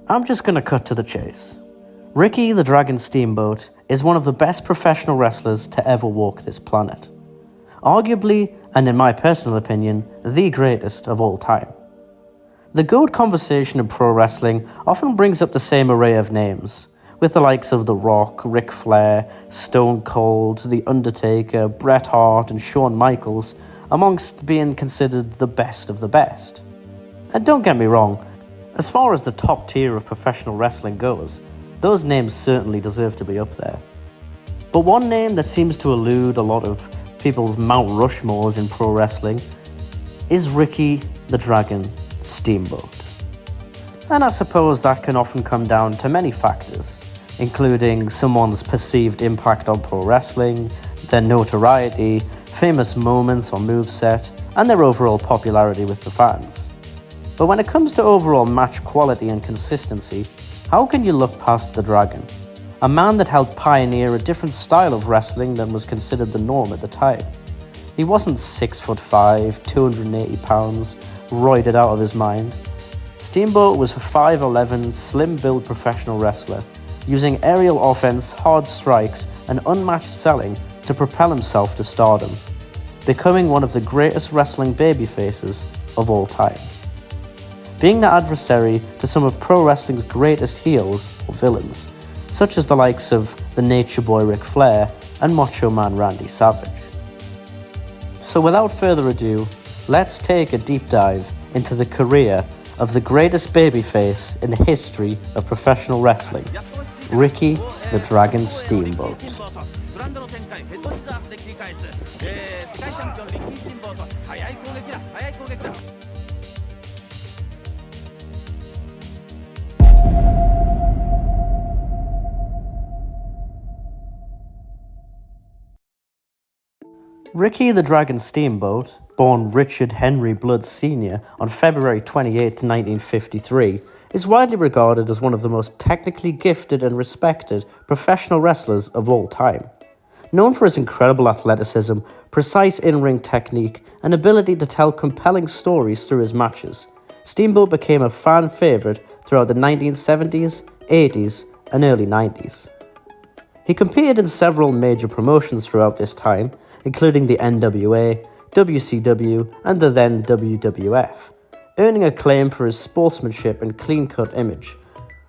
I'm just gonna cut to the chase. Ricky the Dragon Steamboat is one of the best professional wrestlers to ever walk this planet. Arguably, and in my personal opinion, the greatest of all time. The GOAT conversation in pro wrestling often brings up the same array of names, with the likes of The Rock, Ric Flair, Stone Cold, The Undertaker, Bret Hart and Shawn Michaels amongst being considered the best of the best. And don't get me wrong, as far as the top tier of professional wrestling goes, those names certainly deserve to be up there. But one name that seems to elude a lot of people's Mount Rushmores in pro wrestling is Ricky the Dragon Steamboat. And I suppose that can often come down to many factors, including someone's perceived impact on pro wrestling, their notoriety, famous moments or moveset, and their overall popularity with the fans. But when it comes to overall match quality and consistency, how can you look past the Dragon? A man that helped pioneer a different style of wrestling than was considered the norm at the time. He wasn't 6'5", 280 pounds, roided out of his mind. Steamboat was a 5'11", slim-built professional wrestler, using Ariel offense, hard strikes, and unmatched selling to propel himself to stardom, becoming one of the greatest wrestling babyfaces of all time. Being the adversary to some of pro wrestling's greatest heels or villains, such as the likes of the Nature Boy Ric Flair and Macho Man Randy Savage. So without further ado, let's take a deep dive into the career of the greatest babyface in the history of professional wrestling, Ricky the Dragon Steamboat. Ricky the Dragon Steamboat, born Richard Henry Blood Sr. on February 28, 1953, is widely regarded as one of the most technically gifted and respected professional wrestlers of all time. Known for his incredible athleticism, precise in-ring technique, and ability to tell compelling stories through his matches, Steamboat became a fan favourite throughout the 1970s, 80s, and early 90s. He competed in several major promotions throughout this time, including the NWA, WCW, and the then WWF, earning acclaim for his sportsmanship and clean-cut image,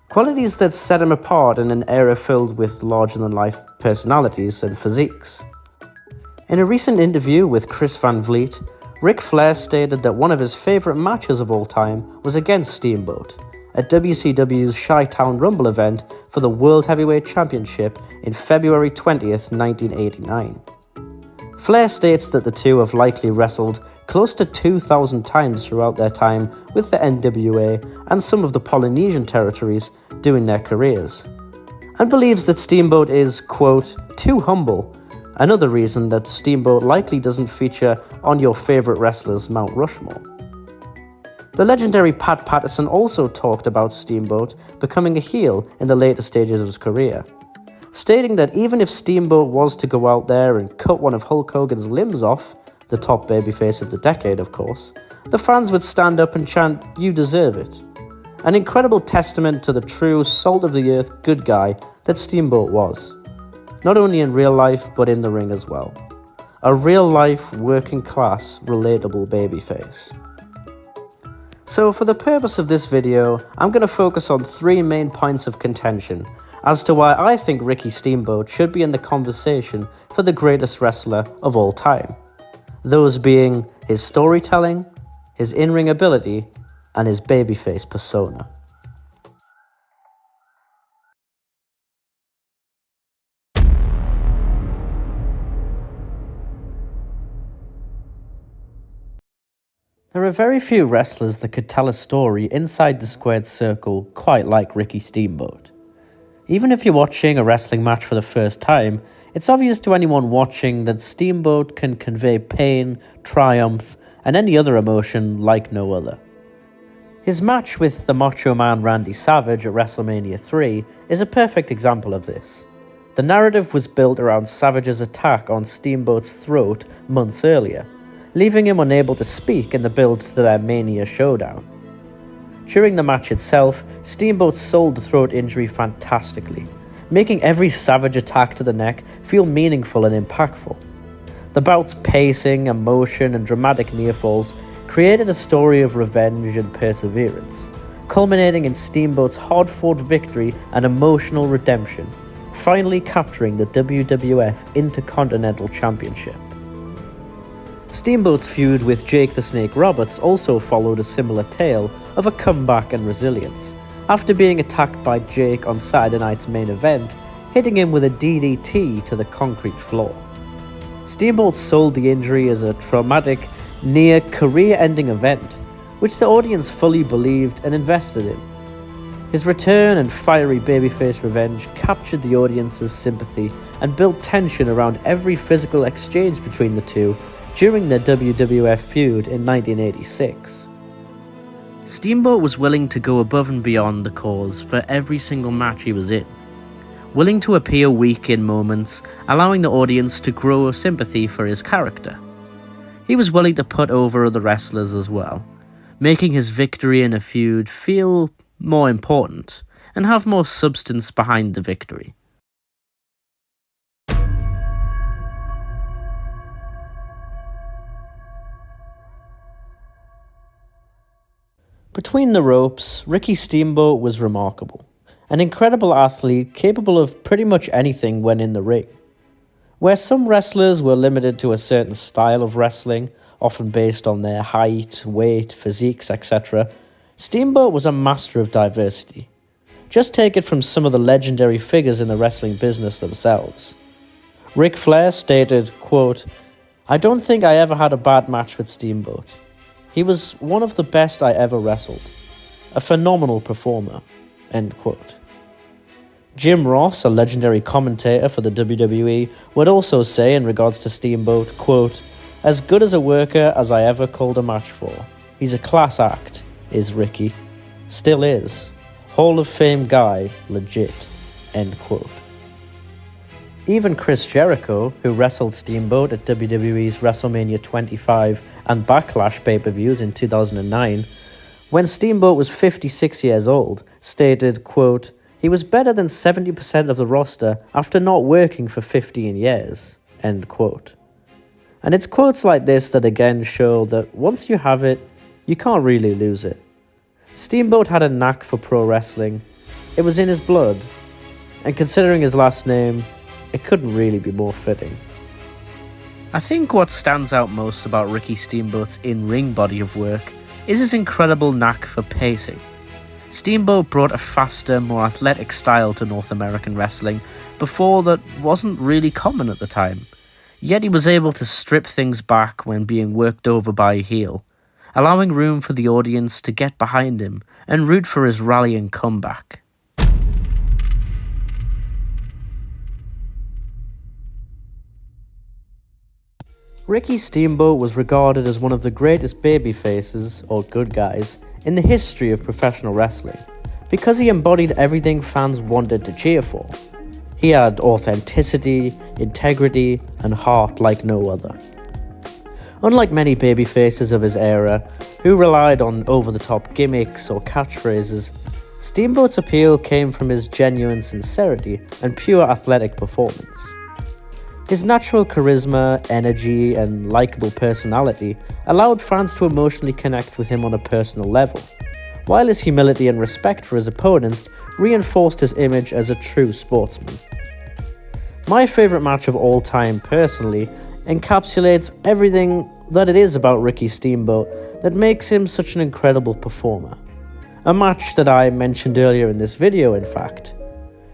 qualities that set him apart in an era filled with larger-than-life personalities and physiques. In a recent interview with Chris Van Vliet, Ric Flair stated that one of his favourite matches of all time was against Steamboat, at WCW's Chi-Town Rumble event for the World Heavyweight Championship in February 20th, 1989. Flair states that the two have likely wrestled close to 2,000 times throughout their time with the NWA and some of the Polynesian territories during their careers, and believes that Steamboat is, quote, too humble, another reason that Steamboat likely doesn't feature on your favourite wrestlers' Mount Rushmore. The legendary Pat Patterson also talked about Steamboat becoming a heel in the later stages of his career, stating that even if Steamboat was to go out there and cut one of Hulk Hogan's limbs off, the top babyface of the decade of course, the fans would stand up and chant, "You deserve it." An incredible testament to the true salt-of-the-earth good guy that Steamboat was, not only in real life but in the ring as well. A real-life, working-class, relatable babyface. So for the purpose of this video, I'm going to focus on three main points of contention as to why I think Ricky Steamboat should be in the conversation for the greatest wrestler of all time. Those being his storytelling, his in-ring ability, and his babyface persona. There are very few wrestlers that could tell a story inside the squared circle quite like Ricky Steamboat. Even if you're watching a wrestling match for the first time, it's obvious to anyone watching that Steamboat can convey pain, triumph, and any other emotion like no other. His match with the Macho Man Randy Savage at WrestleMania 3 is a perfect example of this. The narrative was built around Savage's attack on Steamboat's throat months earlier, leaving him unable to speak in the build to their Mania showdown. During the match itself, Steamboat sold the throat injury fantastically, making every savage attack to the neck feel meaningful and impactful. The bout's pacing, emotion, and dramatic near-falls created a story of revenge and perseverance, culminating in Steamboat's hard-fought victory and emotional redemption, finally capturing the WWF Intercontinental Championship. Steamboat's feud with Jake the Snake Roberts also followed a similar tale of a comeback and resilience, after being attacked by Jake on Saturday night's main event, hitting him with a DDT to the concrete floor. Steamboat sold the injury as a traumatic, near career-ending event, which the audience fully believed and invested in. His return and fiery babyface revenge captured the audience's sympathy and built tension around every physical exchange between the two during the WWF feud in 1986. Steamboat was willing to go above and beyond the cause for every single match he was in, willing to appear weak in moments, allowing the audience to grow a sympathy for his character. He was willing to put over other wrestlers as well, making his victory in a feud feel more important and have more substance behind the victory. Between the ropes, Ricky Steamboat was remarkable. An incredible athlete capable of pretty much anything when in the ring. Where some wrestlers were limited to a certain style of wrestling, often based on their height, weight, physiques, etc., Steamboat was a master of diversity. Just take it from some of the legendary figures in the wrestling business themselves. Ric Flair stated, quote, "I don't think I ever had a bad match with Steamboat. He was one of the best I ever wrestled. A phenomenal performer," end quote. Jim Ross, a legendary commentator for the WWE, would also say in regards to Steamboat, quote, "As good as a worker as I ever called a match for. He's a class act, is Ricky. Still is. Hall of Fame guy, legit," end quote. Even Chris Jericho, who wrestled Steamboat at WWE's WrestleMania 25 and Backlash pay-per-views in 2009, when Steamboat was 56 years old, stated, quote, "He was better than 70% of the roster after not working for 15 years, end quote. And it's quotes like this that again show that once you have it, you can't really lose it. Steamboat had a knack for pro wrestling. It was in his blood. And considering his last name, it couldn't really be more fitting. I think what stands out most about Ricky Steamboat's in-ring body of work is his incredible knack for pacing. Steamboat brought a faster, more athletic style to North American wrestling before that wasn't really common at the time. Yet he was able to strip things back when being worked over by a heel, allowing room for the audience to get behind him and root for his rallying comeback. Ricky Steamboat was regarded as one of the greatest babyfaces, or good guys, in the history of professional wrestling, because he embodied everything fans wanted to cheer for. He had authenticity, integrity, and heart like no other. Unlike many babyfaces of his era, who relied on over-the-top gimmicks or catchphrases, Steamboat's appeal came from his genuine sincerity and pure athletic performance. His natural charisma, energy, and likable personality allowed fans to emotionally connect with him on a personal level, while his humility and respect for his opponents reinforced his image as a true sportsman. My favourite match of all time personally encapsulates everything that it is about Ricky Steamboat that makes him such an incredible performer. A match that I mentioned earlier in this video, in fact.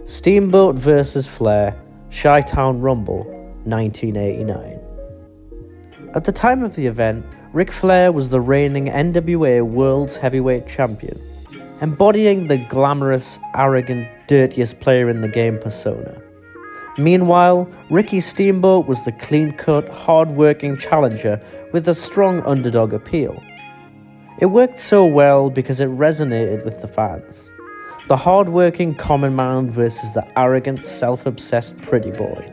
Steamboat vs. Flair, Chi-Town Rumble, 1989. At the time of the event, Ric Flair was the reigning NWA World's Heavyweight Champion, embodying the glamorous, arrogant, dirtiest player in the game persona. Meanwhile, Ricky Steamboat was the clean-cut, hard-working challenger with a strong underdog appeal. It worked so well because it resonated with the fans. The hard-working common man versus the arrogant, self-obsessed pretty boy.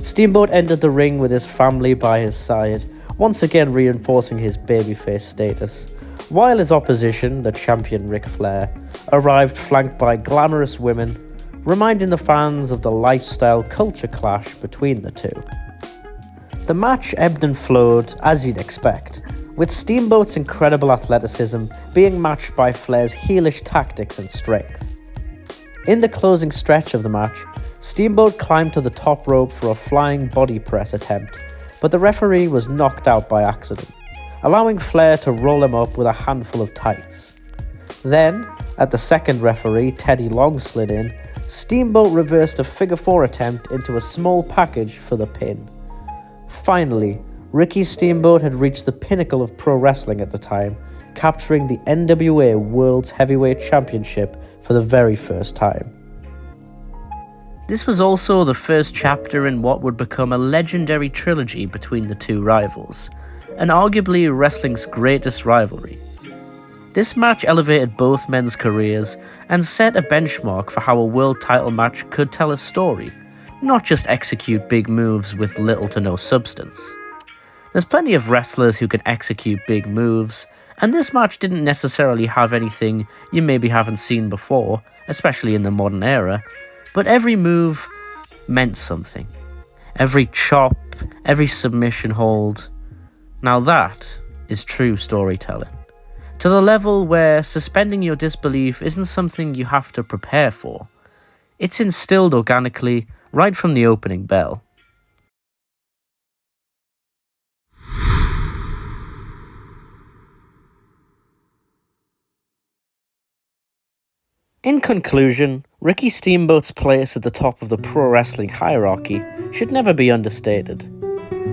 Steamboat entered the ring with his family by his side, once again reinforcing his babyface status, while his opposition, the champion Ric Flair, arrived flanked by glamorous women, reminding the fans of the lifestyle culture clash between the two. The match ebbed and flowed as you'd expect, with Steamboat's incredible athleticism being matched by Flair's heelish tactics and strength. In the closing stretch of the match, Steamboat climbed to the top rope for a flying body press attempt, but the referee was knocked out by accident, allowing Flair to roll him up with a handful of tights. Then, at the second referee, Teddy Long slid in, Steamboat reversed a figure 4 attempt into a small package for the pin. Finally, Ricky Steamboat had reached the pinnacle of pro wrestling at the time, capturing the NWA World's Heavyweight Championship for the very first time. This was also the first chapter in what would become a legendary trilogy between the two rivals, and arguably wrestling's greatest rivalry. This match elevated both men's careers and set a benchmark for how a world title match could tell a story, not just execute big moves with little to no substance. There's plenty of wrestlers who can execute big moves, and this match didn't necessarily have anything you maybe haven't seen before, especially in the modern era, but every move meant something. Every chop, every submission hold. Now that is true storytelling. To the level where suspending your disbelief isn't something you have to prepare for. It's instilled organically right from the opening bell. In conclusion, Ricky Steamboat's place at the top of the pro wrestling hierarchy should never be understated,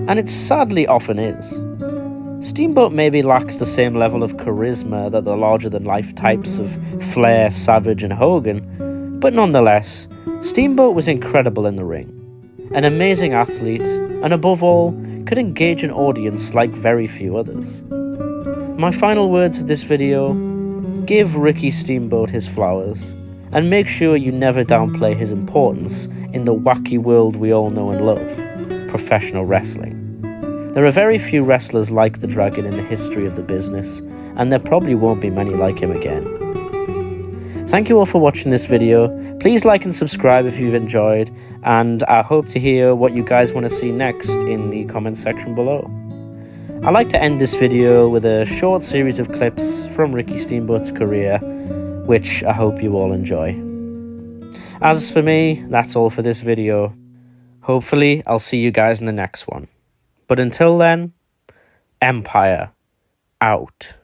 and it sadly often is. Steamboat maybe lacks the same level of charisma that the larger-than-life types of Flair, Savage and Hogan, but nonetheless, Steamboat was incredible in the ring, an amazing athlete, and above all, could engage an audience like very few others. My final words of this video: give Ricky Steamboat his flowers, and make sure you never downplay his importance in the wacky world we all know and love, professional wrestling. There are very few wrestlers like the Dragon in the history of the business, and there probably won't be many like him again. Thank you all for watching this video. Please like and subscribe if you've enjoyed, and I hope to hear what you guys want to see next in the comment section below. I'd like to end this video with a short series of clips from Ricky Steamboat's career, which I hope you all enjoy. As for me, that's all for this video. Hopefully, I'll see you guys in the next one. But until then, Empire out.